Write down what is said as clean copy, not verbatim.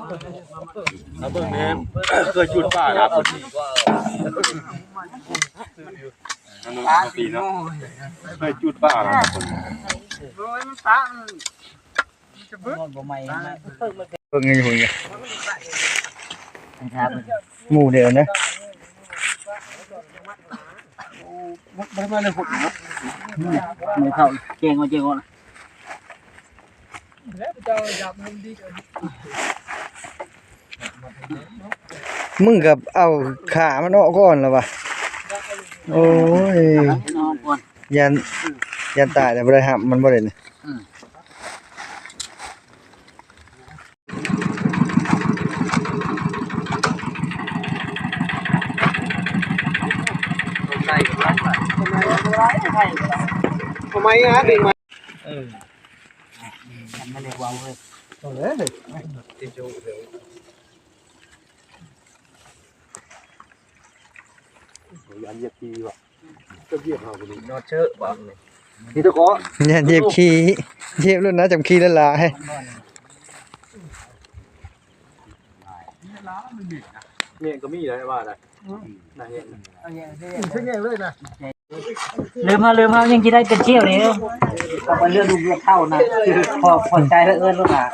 เบิ่งเนี่ยเคยจุดป่าครับปีเนาะเคยจุดป่าครับโอ้ยมันตาจะเบิ่งบ่ใหม่เบิ่งไงหุ่นไงหมู่เดียวนะไม่มาเลยหุ่นเนาะไม่เข้าเก่งมาเก่งก่อนมึงกับเอาขามันออกก่อนแล้ววะโอ้ยยันตายแต่บ่ได้หับมันบ่ได้นี่ทำไมฮะดึงมามันเลยว้าวเลยยันเหยียบขี้ว่ะก็เหยียบเอาไปนอนเชอะบ้างเลยนี่ตะก้อยันเหยียบขี้เหยียบแล้วนะจำขี้แล้วล่ะให้เนี่ยก็มีอะไรบ้างนะน่าเห็นใช่ไงเลยนะลืมมายังกินได้เป็นเชี่ยวนี่เอาไปเลือดดูเลือดเท่านะพอใจแล้วเอิ้นลูกหลาน